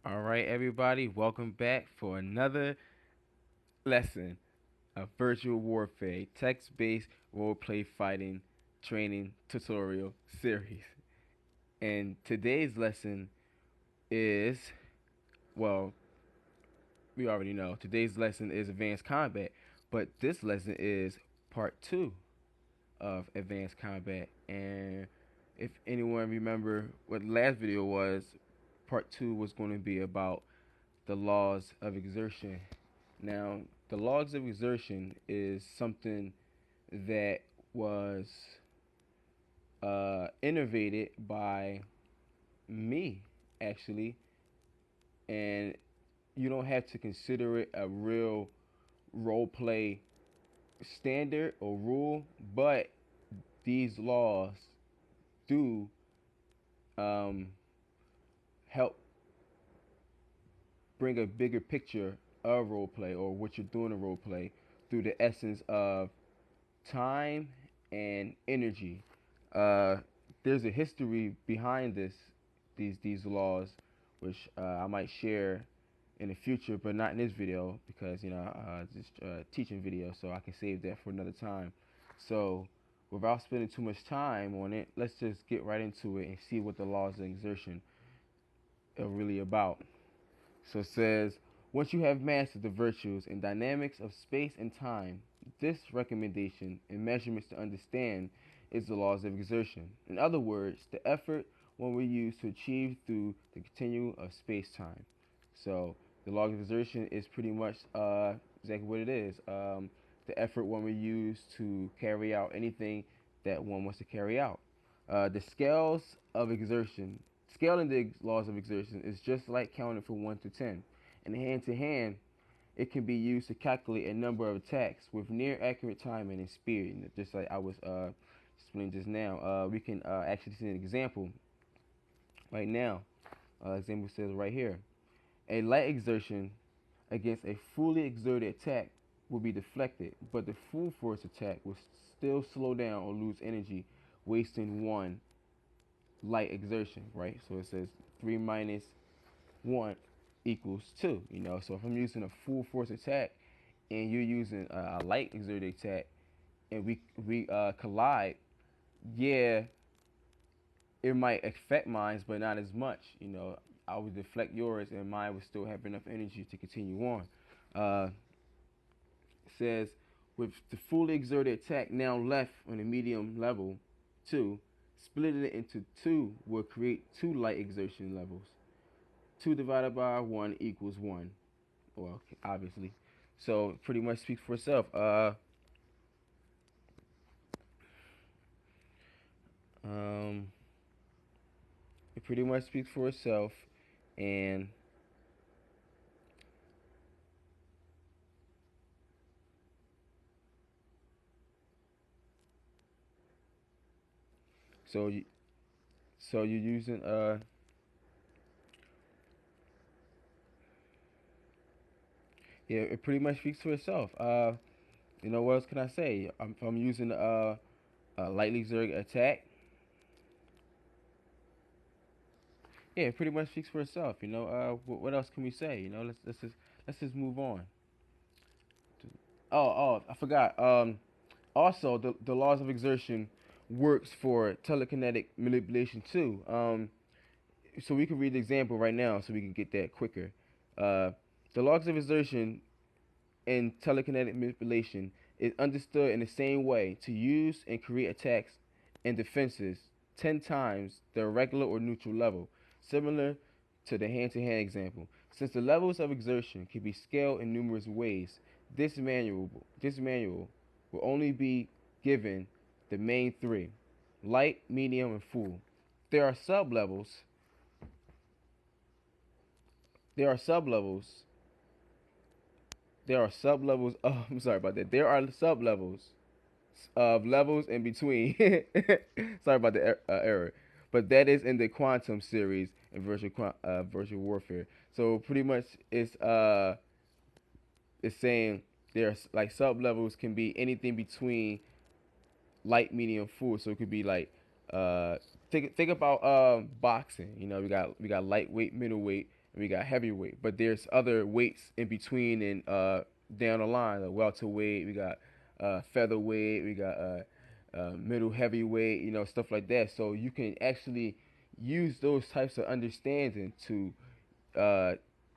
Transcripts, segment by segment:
All right, everybody, welcome back for another lesson of virtual warfare, text-based role-play fighting training tutorial series. And today's lesson is, well, we already know. Today's lesson is advanced combat, but this lesson is part 2 of advanced combat. And if anyone remember what the last video was, part 2 was going to be about the laws of exertion. Now, the laws of exertion is something that was innovated by me, actually, and you don't have to consider it a real role play standard or rule, but these laws do um, help bring a bigger picture of role play or what you're doing in role play through the essence of time and energy. Uh, there's a history behind these laws, which I might share in the future, but not in this video because this teaching video, so I can save that for another time. So, without spending too much time on it, let's just get right into it and see what the laws of exertion are really about. So it says, once you have mastered the virtues and dynamics of space and time, this recommendation and measurements to understand is the laws of exertion. In other words, the effort one will use to achieve through the continuum of space-time. So the law of exertion is pretty much exactly what it is. The effort one will use to carry out anything that one wants to carry out. The scales of exertion Scaling the laws of exertion is just like counting from 1 to 10. In hand to hand, it can be used to calculate a number of attacks with near accurate timing and speed. Just like I was explaining just now, we can actually see an example right now. Example says right here, a light exertion against a fully exerted attack will be deflected, but the full force attack will still slow down or lose energy, wasting one light exertion, right? So it says 3 minus 1 equals 2, So if I'm using a full force attack and you're using a light exerted attack and we collide, yeah, it might affect mine, but not as much. I would deflect yours and mine would still have enough energy to continue on. Uh, it says, with the fully exerted attack now left on the medium level 2, splitting it into 2 will create 2 light exertion levels. 2 divided by 1 equals 1. Well, obviously. So pretty much speaks for itself. Um, it pretty much speaks for itself, and so you so you're using yeah, it pretty much speaks for itself. What else can I say? I'm using a lightly exerted attack. Yeah, it pretty much speaks for itself. What else can we say? Let's just move on. Oh, I forgot. Also, the laws of exertion works for telekinetic manipulation too. So we can read the example right now, so we can get that quicker. Uh, the laws of exertion in telekinetic manipulation is understood in the same way to use and create attacks and defenses 10 times the regular or neutral level, similar to the hand-to-hand example. Since the levels of exertion can be scaled in numerous ways, this manual will only be given the main three: light, medium, and full. There are sub-levels. There are sub-levels. There are sub-levels. Oh, I'm sorry about that. There are sub-levels of levels in between. Sorry about the error, but that is in the quantum series in virtual warfare. So pretty much it's saying there's like sub levels can be anything between light, medium, full. So it could be like think about boxing. We got lightweight, middleweight, and we got heavyweight. But there's other weights in between and down the line, like welterweight. We got featherweight. We got middle heavyweight. Stuff like that. So you can actually use those types of understanding to uh,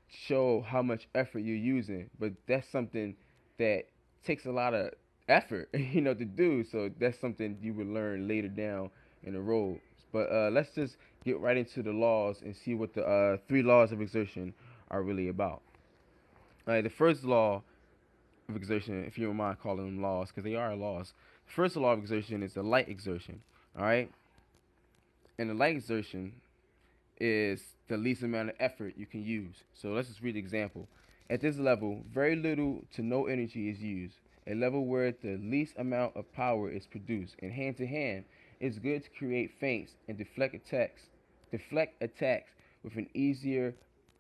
show how much effort you're using. But that's something that takes a lot of effort, to do. So that's something you would learn later down in the road. But let's just get right into the laws and see what the three laws of exertion are really about. All right, the first law of exertion, if you don't mind calling them laws, because they are laws. The first law of exertion is the light exertion. All right, and the light exertion is the least amount of effort you can use. So let's just read the example. At this level, very little to no energy is used, a level where the least amount of power is produced. In hand to hand, it's good to create feints and deflect attacks with an easier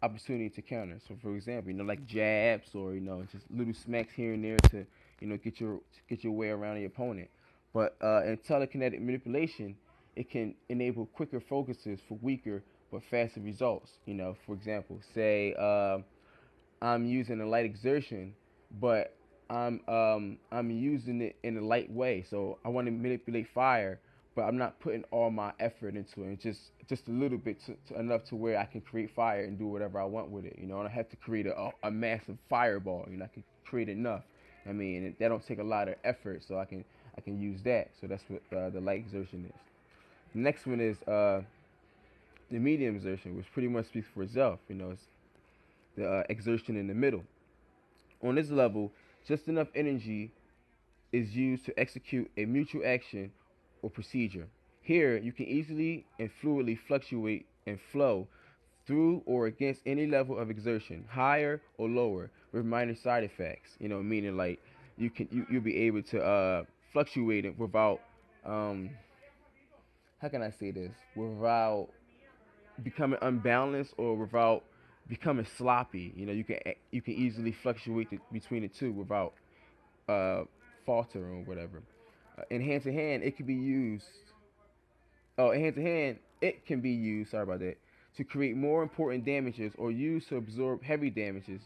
opportunity to counter. So for example, like jabs or just little smacks here and there to get your way around the opponent. But in telekinetic manipulation, it can enable quicker focuses for weaker but faster results. For example, say I'm using a light exertion, but I'm using it in a light way. So I want to manipulate fire, but I'm not putting all my effort into it. Just a little bit enough to where I can create fire and do whatever I want with it. I don't have to create a massive fireball. I can create enough. I mean, that don't take a lot of effort, so I can use that. So that's what the light exertion is. The next one is the medium exertion, which pretty much speaks for itself. It's the exertion in the middle. On this level, just enough energy is used to execute a mutual action or procedure. Here, you can easily and fluidly fluctuate and flow through or against any level of exertion, higher or lower, with minor side effects. Meaning like you'll be able to fluctuate it without how can I say this? Without becoming unbalanced or without becoming sloppy. You can easily fluctuate between the two without uh, faltering or whatever. In hand to hand, it can be used. Oh, in hand to hand, it can be used. Sorry about that. To create more important damages or used to absorb heavy damages,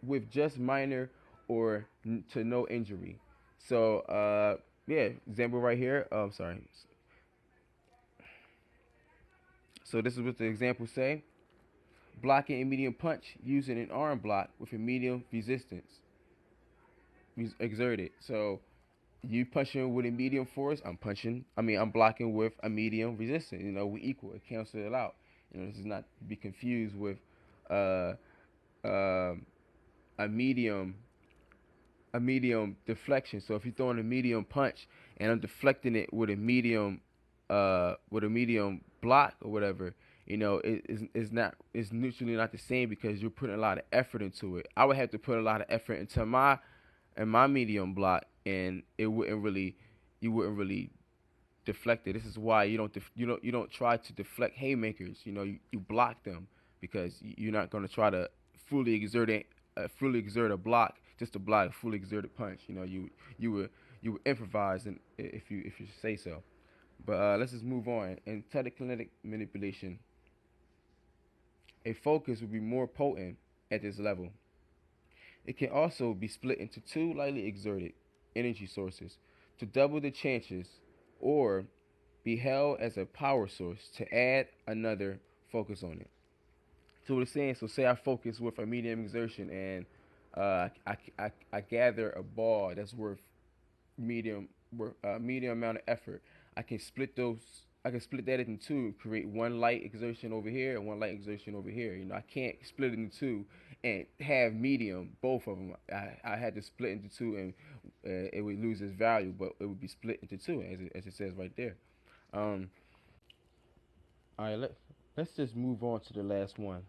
with just minor or to no injury. So yeah, example right here. Oh, I'm sorry. So this is what the example say. Blocking a medium punch using an arm block with a medium resistance exerted. So you punching with a medium force, I'm blocking with a medium resistance. We equal. It cancels it out. This is not to be confused with uh, uh, a medium a medium deflection. So if you're throwing a medium punch and I'm deflecting it with a medium block or whatever, it's neutrally not the same because you're putting a lot of effort into it. I would have to put a lot of effort into my medium block, and you wouldn't really deflect it. This is why you don't try to deflect haymakers. You block them because you're not going to try to fully exert a block just to block a fully exerted punch. You would improvise, and if you say so. But let's just move on. In telekinetic manipulation, a focus would be more potent at this level. It can also be split into two lightly exerted energy sources to double the chances, or be held as a power source to add another focus on it. So what it's saying, so say I focus with a medium exertion and I gather a ball that's worth medium amount of effort. I can split those. I can split that into two, create one light exertion over here and one light exertion over here. I can't split it into two and have medium both of them. I had to split into two, and it would lose its value, but it would be split into two, as it says right there. Um, all right, let's just move on to the last one.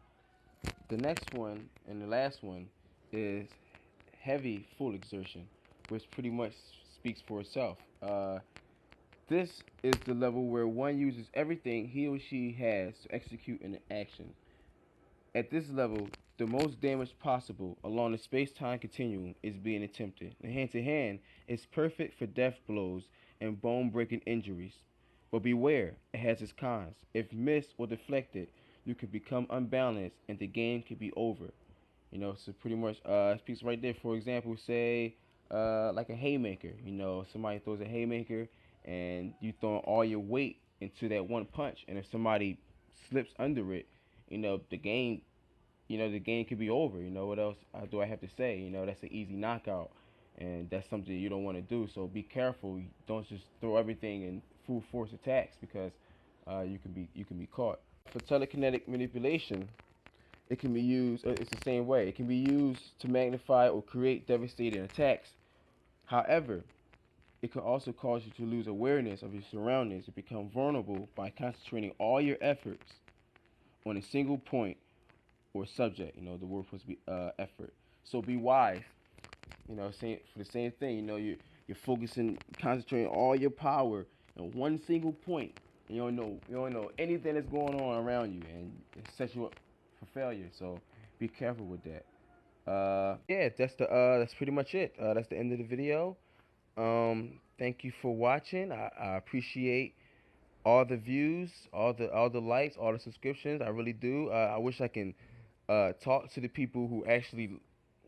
The next one and the last one is heavy full exertion, which pretty much speaks for itself. This is the level where one uses everything he or she has to execute an action. At this level, the most damage possible along the space-time continuum is being attempted. The hand-to-hand is perfect for death blows and bone-breaking injuries. But beware, it has its cons. If missed or deflected, you could become unbalanced and the game could be over. So pretty much speaks right there. For example, say like a haymaker. Somebody throws a haymaker and you throw all your weight into that one punch, and if somebody slips under it, the game, the game could be over. What else do I have to say? That's an easy knockout, and that's something you don't want to do. So be careful. Don't just throw everything in full force attacks because you can be caught. For telekinetic manipulation, it can be used. It's the same way. It can be used to magnify or create devastating attacks. However, it can also cause you to lose awareness of your surroundings and become vulnerable by concentrating all your efforts on a single point or subject. The word supposed to be effort. So be wise. For the same thing. You're focusing, concentrating all your power on one single point. You don't know anything that's going on around you, and it sets you up for failure. So be careful with that. Yeah, that's pretty much it. That's the end of the video. Thank you for watching. I appreciate all the views, all the likes, all the subscriptions. I really do. I wish I can talk to the people who actually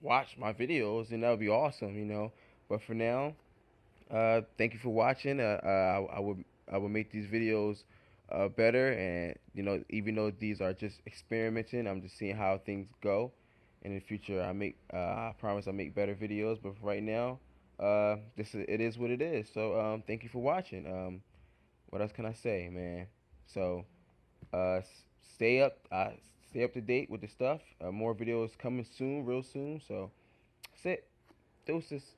watch my videos, and that would be awesome. But for now, thank you for watching. I will make these videos better, and even though these are just experimenting, I'm just seeing how things go. In the future, I promise I'll make better videos. But for right now, it is what it is. So thank you for watching. What else can I say, man? So uh, s- stay up to date with the stuff. More videos coming soon, real soon. So that's it. Deuces.